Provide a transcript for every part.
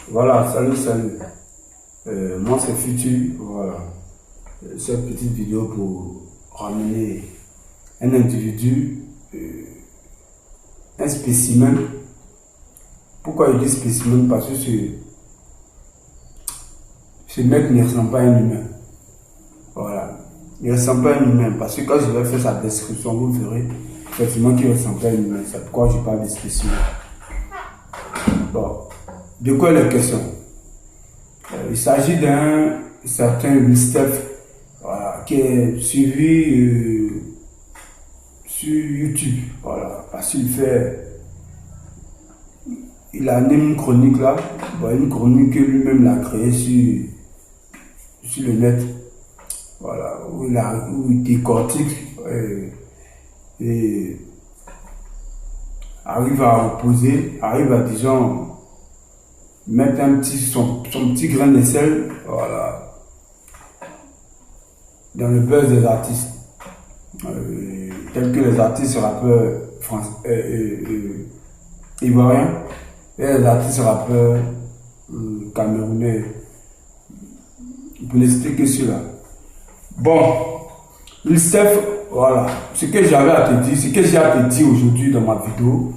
Voilà, salut, salut. Moi, c'est Futur. Voilà. Cette petite vidéo pour ramener un individu, un spécimen. Pourquoi je dis spécimen? Parce que ce mec ne ressemble pas à un humain. Voilà. Il ne ressemble pas à un humain. Parce que quand je vais faire sa description, vous verrez effectivement qu'il ressemble pas à un humain. C'est pourquoi je parle de spécimen. Bon. De quoi il est question? Il s'agit d'un certain Mystef, voilà, qui est suivi sur YouTube. Voilà, parce qu'il fait. Il anime une chronique là, une chronique que lui-même l'a créée sur le net. Voilà, où il décortique et arrive à opposer, arrive à, disons, mettre son petit grain de sel, voilà, dans le buzz des artistes, tels que les artistes rappeurs ivoiriens et les artistes rappeurs camerounais, pour ne citer que ceux-là. Bon, Mystef, voilà, ce que j'avais à te dire, ce que j'ai à te dire aujourd'hui dans ma vidéo,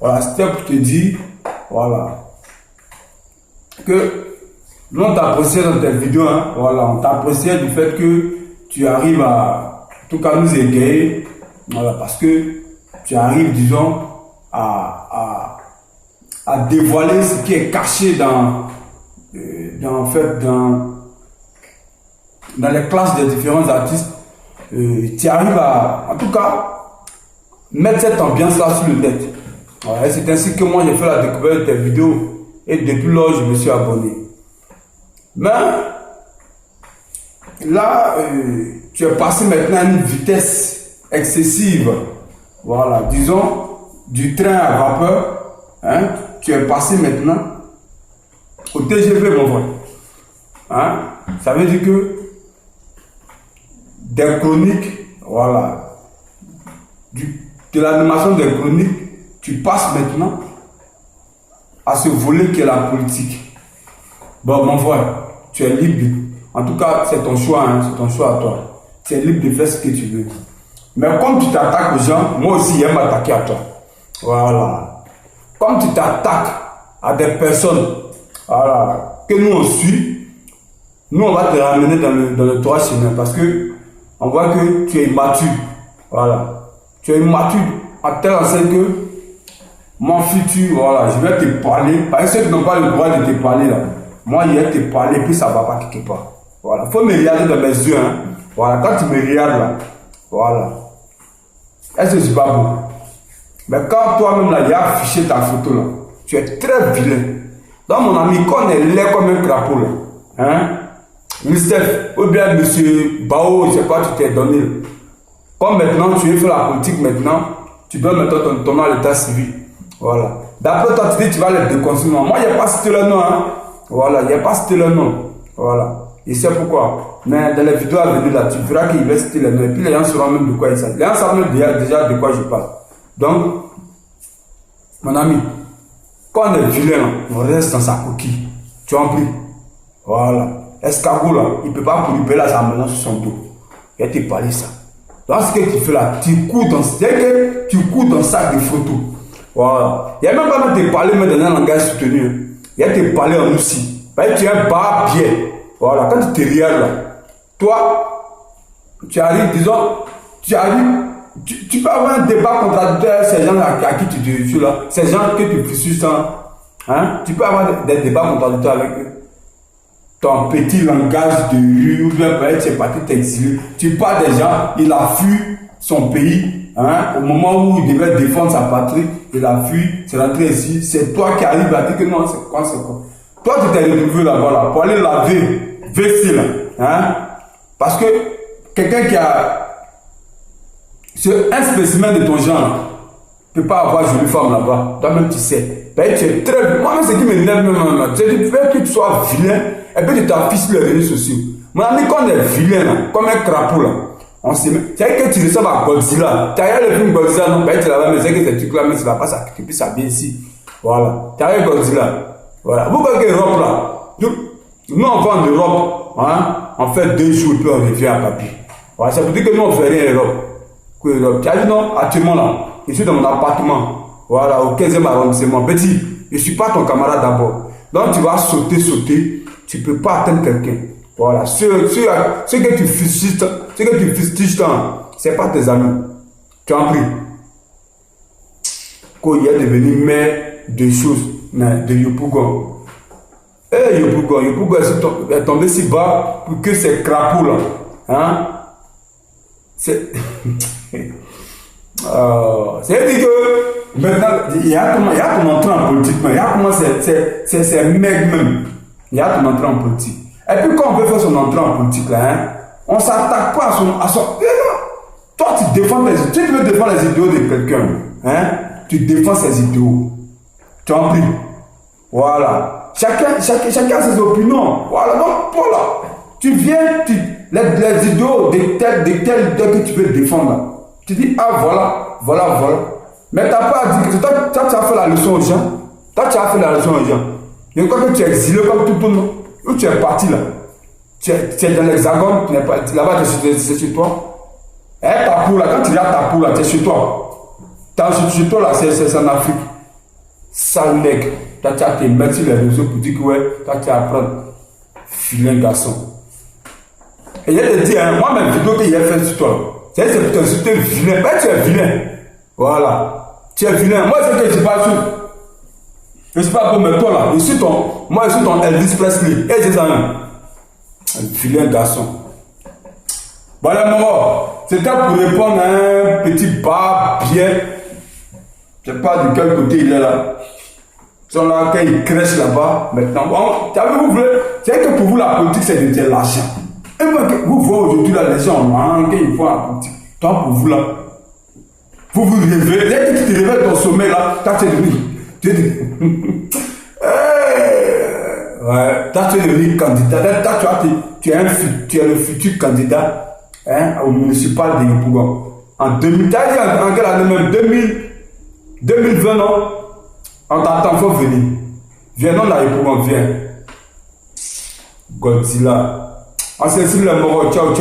voilà, c'était pour te dire, voilà, que nous on t'appréciait dans tes vidéos, hein, voilà, on t'appréciait du fait que tu arrives à, en tout cas, nous égayer, voilà, parce que tu arrives, disons, à dévoiler ce qui est caché dans les classes des différents artistes. Tu arrives à, en tout cas, mettre cette ambiance-là sur le net. Voilà, c'est ainsi que moi j'ai fait la découverte de tes vidéos. Et depuis lors, je me suis abonné. Mais là, tu es passé maintenant à une vitesse excessive. Voilà, disons, du train à vapeur. Hein, tu es passé maintenant au TGV, mon frère. Hein, ça veut dire que des chroniques, voilà, de l'animation des chroniques, tu passes maintenant à ce volet qui est la politique. Bon, mon frère, tu es libre. En tout cas, c'est ton choix, hein, c'est ton choix à toi. Tu es libre de faire ce que tu veux. Mais comme tu t'attaques aux gens, moi aussi, j'aime m'attaquer à toi. Voilà. Comme tu t'attaques à des personnes, voilà, que nous on suit, nous on va te ramener dans le droit chemin parce que on voit que tu es immature. Voilà. Tu es immature à tel enseigne que mon futur, voilà, je vais te parler. Parce que ceux qui n'ont pas le droit de te parler là, moi je vais te parler puis ça va pas quelque part. Voilà, il faut me regarder dans mes yeux. Hein. Voilà, quand tu me regardes là, voilà. Est-ce que c'est pas beau? Mais quand toi-même là, il a affiché ta photo là, tu es très vilain. Donc mon ami, quand on est laid comme un crapaud là, hein, Mystef, ou bien monsieur Bao, je sais pas, tu t'es donné. Comme maintenant tu veux faire la politique maintenant, tu dois mettre ton nom à l'état civil. Voilà. D'après toi, tu dis tu vas les déconstruire. Moi, il n'y a pas cité le nom. Hein. Voilà, il n'y a pas cité le nom. Voilà. Et c'est pourquoi. Mais dans les vidéos à venir là, tu verras qu'il va citer le nom. Et puis les gens sauront même de quoi il s'agit. Les gens savent même déjà de quoi je parle. Donc, mon ami, quand on est vilain, on reste dans sa coquille. Tu as compris? Voilà. Escargot là, il ne peut pas courir là, ça maintenant sur son dos. Il va te parler ça. Donc, ce que tu fais là, tu cours dans sac de photos. Voilà. Il n'y a même pas de te parler mais dans un langage soutenu. Il y a te parler en aussi. Tu es un barbier. Voilà. Quand tu te regardes là, toi, tu arrives, disons, tu peux avoir un débat contradictoire avec ces gens à qui tu te suis là, ces gens que tu suis hein, tu peux avoir des débats contradictoires avec eux. Ton petit langage de rue, ou bien tu es parti t'exiler. Tu parles des gens, il a fui son pays, hein, au moment où il devait défendre sa patrie, il a fui, c'est rentré ici. C'est toi qui arrives à dire que non, c'est quoi. Toi, tu t'es retrouvé là, voilà, pour aller laver, vestir là, hein, parce que quelqu'un qui a un spécimen de ton genre ne peut pas avoir jolie femme là-bas. Toi-même, tu sais. Ben, tu es très. Moi-même, ce qui m'énerve même, c'est de faire que tu sois vilain et puis tu t'affiches sur les réseaux sociaux. Mon ami, quand on est vilain, là, comme un crapaud, là, on sait même. C'est que tu ressembles à Godzilla. Tu as le film Godzilla, non? Ben, tu l'as mais c'est que ces trucs-là, mais ça va pas s'activer, puis ça vient ici. Voilà. Tu as Godzilla. Voilà. Vous voyez l'Europe là. Nous, on va en Europe, hein, on fait 2 jours, puis on revient à papier. Voilà, ça veut dire que nous, on ne fait rien en Europe. Tu as dit non, actuellement là, je suis dans mon appartement, voilà, au 15e arrondissement. Petit, je ne suis pas ton camarade d'abord. Donc tu vas sauter, tu ne peux pas atteindre quelqu'un. Voilà, ce que tu fustiges, ce n'est pas tes amis. Tu en prie. Quand il est devenu maire de choses, de Yopougon. Eh, Yopougon est tombé si bas pour que ces crapauds là, hein, c'est. C'est-à-dire que maintenant, il y a ton entrée en politique, il y a comment c'est mec même. Il y a ton entrée en politique. Et puis quand on veut faire son entrée en politique là, hein, on ne s'attaque pas à son. Toi, tu défends tu veux défendre les idéaux de quelqu'un, hein, tu défends ses idéaux. Tu en prie. Voilà. Chacun a ses opinions. Voilà. Donc, voilà. Tu viens, les idéaux de tel que tu veux défendre là. Tu dis, ah voilà. Mais tu n'as pas à dire que toi, tu as fait la leçon aux gens. Je crois que tu es exilé comme tout le monde. Où tu es parti là. Tu es dans l'hexagone, tu n'es pas là-bas, c'est chez toi. Et ta peau là, quand tu regardes ta peau là, tu es chez toi. Chez toi là, c'est en Afrique. Sale nègre. Toi, tu as te mettre sur les réseaux pour dire que ouais, toi, tu vas apprendre. Vilain garçon. Et il a dit, hein, moi-même, vidéo qu'il a fait sur toi. C'est pour t'insulter vilain. Mais tu es vilain. Voilà. Tu es vilain. Moi, c'est que je ne sais pas sûr. Je ne sais pas comment toi là. Je suis ton Elvis Presley. Et c'est ça. Un vilain garçon. Voilà, mon c'était pour répondre à un petit bar bien. Je ne sais pas de quel côté il est là. Ils sont là, quand ils crèchent là-bas, maintenant. Bon, vous voulez. C'est que pour vous, la politique, c'est de l'argent. Et moi, vous voyez aujourd'hui là, les gens, quand ils font la politique. Toi, pour vous là, vous rêvez. Dès que tu te réveilles ton sommeil là, tu es devenu. Ouais, tu es devenu candidat. Tu es le futur candidat, hein, au municipal de Yopougon. En 2000, tu as dit en quelle année même 2020, non? On t'attend, il faut venir. Viens, non, là, Yopougon, viens. Godzilla. On s'est sur le moro, ciao.